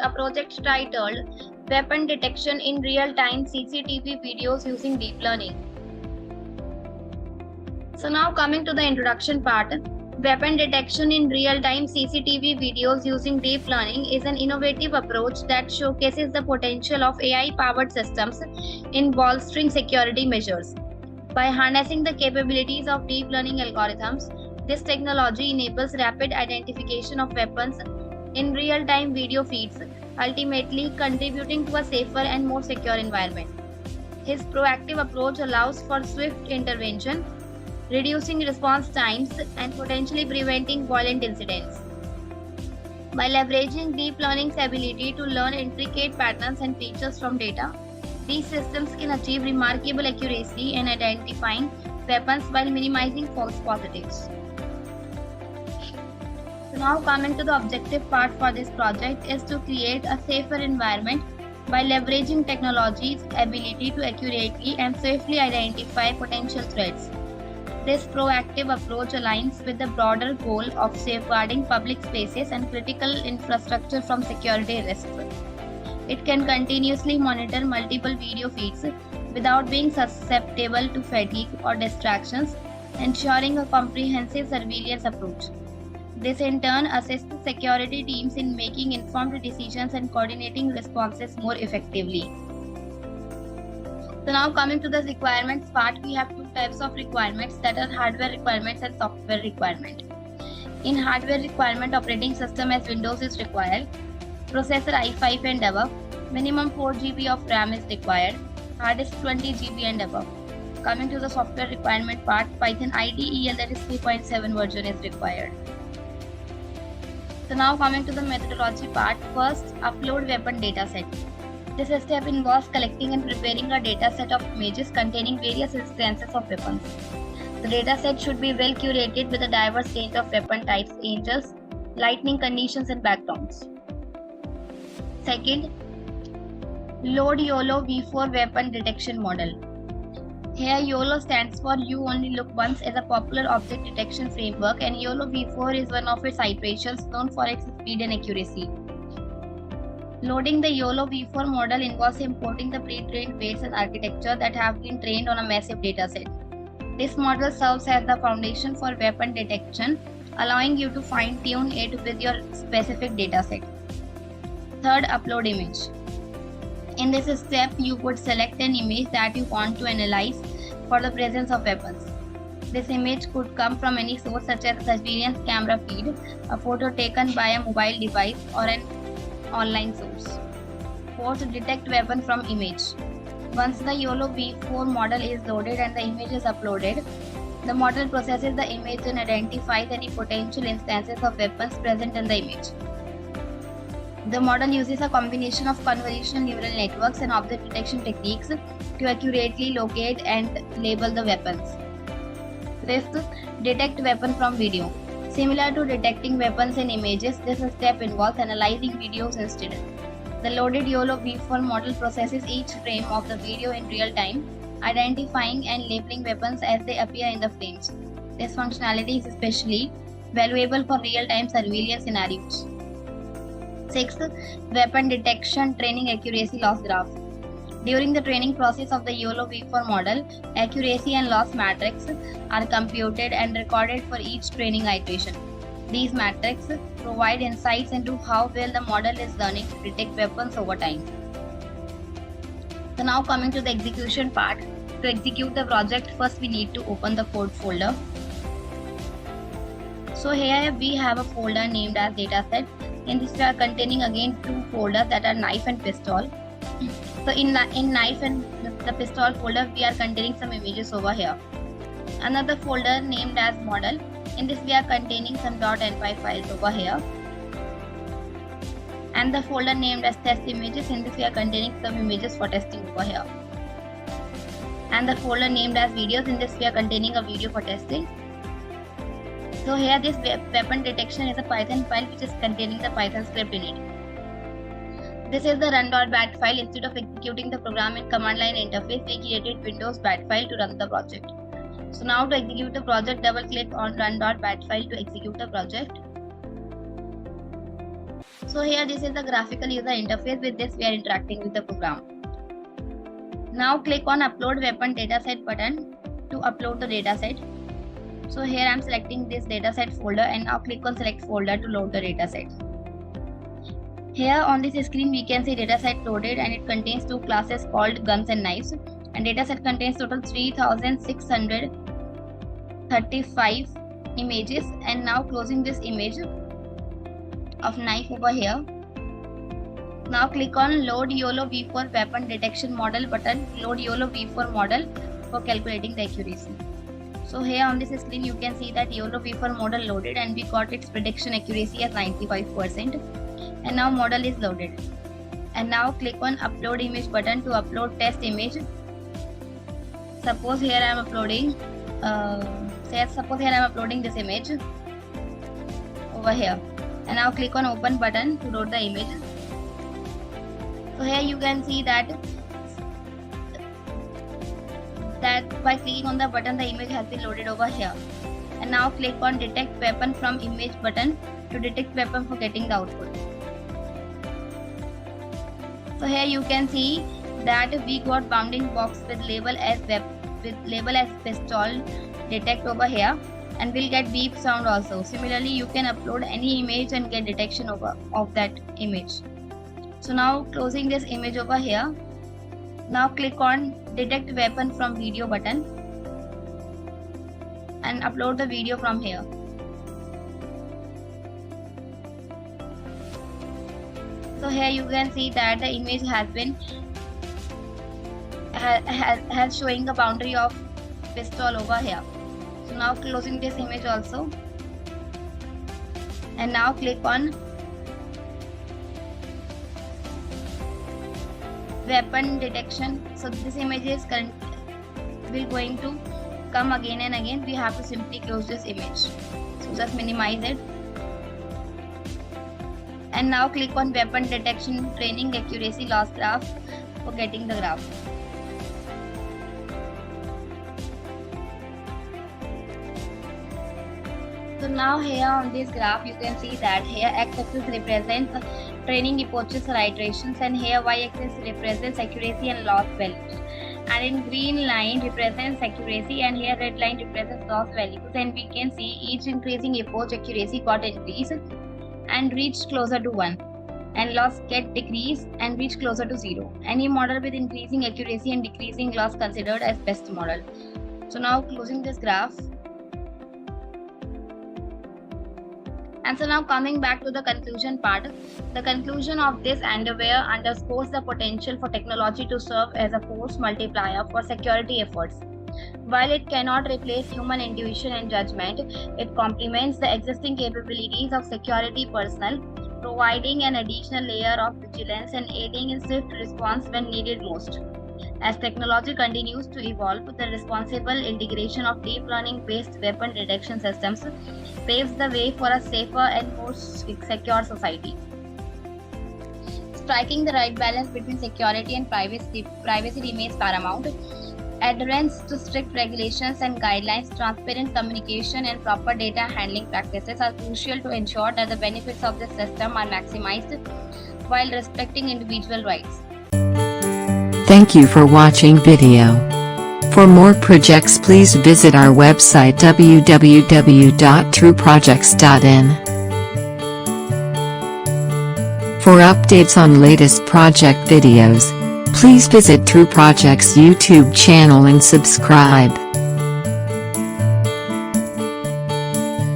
a project titled Weapon Detection in Real-Time CCTV Videos Using Deep Learning. So now coming to the introduction part, weapon detection in real-time CCTV videos using deep learning is an innovative approach that showcases the potential of AI-powered systems in bolstering security measures. By harnessing the capabilities of deep learning algorithms, this technology enables rapid identification of weapons in real-time video feeds, ultimately contributing to a safer and more secure environment. His proactive approach allows for swift intervention, reducing response times and potentially preventing violent incidents. By leveraging deep learning's ability to learn intricate patterns and features from data, these systems can achieve remarkable accuracy in identifying weapons while minimizing false positives. So now coming to the objective part for this project is to create a safer environment by leveraging technology's ability to accurately and safely identify potential threats. This proactive approach aligns with the broader goal of safeguarding public spaces and critical infrastructure from security risks. It can continuously monitor multiple video feeds without being susceptible to fatigue or distractions, ensuring a comprehensive surveillance approach. This in turn assists security teams in making informed decisions and coordinating responses more effectively. So now coming to the requirements part, we have two types of requirements, that are hardware requirements and software requirement. In hardware requirement, operating system as Windows is required, processor i5 and above, minimum 4 GB of RAM is required, hard disk 20 GB and above. Coming to the software requirement part, Python IDE that is 3.7 version is required. So now coming to the methodology part, first upload weapon dataset. This step involves collecting and preparing a dataset of images containing various instances of weapons. The dataset should be well curated with a diverse range of weapon types, angles, lightning conditions and backgrounds. Second, load YOLO V4 weapon detection model. Here YOLO stands for You Only Look Once as a popular object detection framework, and YOLO V4 is one of its iterations known for its speed and accuracy. Loading the YOLO V4 model involves importing the pre-trained weights and architecture that have been trained on a massive dataset. This model serves as the foundation for weapon detection, allowing you to fine-tune it with your specific dataset. Third, upload image. In this step, you would select an image that you want to analyze for the presence of weapons. This image could come from any source such as surveillance camera feed, a photo taken by a mobile device, or an online source. Fourth, detect weapon from image. Once the YOLO V4 model is loaded and the image is uploaded, the model processes the image and identifies any potential instances of weapons present in the image. The model uses a combination of convolutional neural networks and object detection techniques to accurately locate and label the weapons. Fifth, detect weapon from video. Similar to detecting weapons in images, this step involves analyzing videos instead. The loaded YOLO V4 model processes each frame of the video in real time, identifying and labeling weapons as they appear in the frames. This functionality is especially valuable for real-time surveillance scenarios. Sixth, weapon detection training accuracy loss graph. During the training process of the YOLO V4 model, accuracy and loss metrics are computed and recorded for each training iteration. These metrics provide insights into how well the model is learning to detect weapons over time. So now coming to the execution part. To execute the project, first we need to open the code folder. So here we have a folder named as dataset. In this we are containing again two folders, that are knife and pistol. So in knife and the pistol folder we are containing some images over here. Another folder named as model. In this we are containing some .npy files over here. And the folder named as test images. In this we are containing some images for testing over here. And the folder named as videos. In this we are containing a video for testing. So here this weapon detection is a Python file which is containing the Python script in it. This is the run.bat file. Instead of executing the program in command line interface, we created Windows bat file to run the project. So now to execute the project, double click on run.bat file to execute the project. So here this is the graphical user interface. With this we are interacting with the program. Now click on upload weapon dataset button to upload the dataset. So here I am selecting this dataset folder and now click on select folder to load the dataset. Here on this screen we can see dataset loaded, and it contains two classes called guns and knives, and dataset contains total 3635 images. And now closing this image of knife over here. Now click on load YOLO V4 weapon detection model button, load YOLO V4 model for calculating the accuracy. So here on this screen you can see that YOLO V4 model loaded, and we got its prediction accuracy as 95%. And now model is loaded. And now click on upload image button to upload test image. Suppose here I am uploading this image over here. And now click on open button to load the image. So here you can see that by clicking on the button the image has been loaded over here. And now click on detect weapon from image button to detect weapon for getting the output. So here you can see that we got bounding box with label as pistol detect over here, and we'll get beep sound also. Similarly, you can upload any image and get detection of that image. So now closing this image over here. Now click on detect weapon from video button and upload the video from here. So here you can see that the image has been has showing the boundary of pistol over here. So now closing this image also, and now click on weapon detection. So this image is going to come again and again. We have to simply close this image. So just minimize it. And now click on weapon detection training accuracy loss graph for getting the graph. So now here on this graph you can see that here x-axis represents training hypothesis or iterations, and here y-axis represents accuracy and loss values, and in green line represents accuracy and here red line represents loss values. And we can see each increasing approach accuracy got increased and reached closer to 1, and loss get decreased and reach closer to 0. Any model with increasing accuracy and decreasing loss considered as best model. So now closing this graph. And so now coming back to the conclusion part. The conclusion of this endeavor underscores the potential for technology to serve as a force multiplier for security efforts. While it cannot replace human intuition and judgment, it complements the existing capabilities of security personnel, providing an additional layer of vigilance and aiding in swift response when needed most. As technology continues to evolve, the responsible integration of deep learning-based weapon detection systems paves the way for a safer and more secure society. Striking the right balance between security and privacy remains paramount. Adherence to strict regulations and guidelines, transparent communication, and proper data handling practices are crucial to ensure that the benefits of this system are maximized while respecting individual rights. Thank you for watching video. For more projects, please visit our website www.trueprojects.in. For updates on latest project videos, please visit True Projects YouTube channel and subscribe.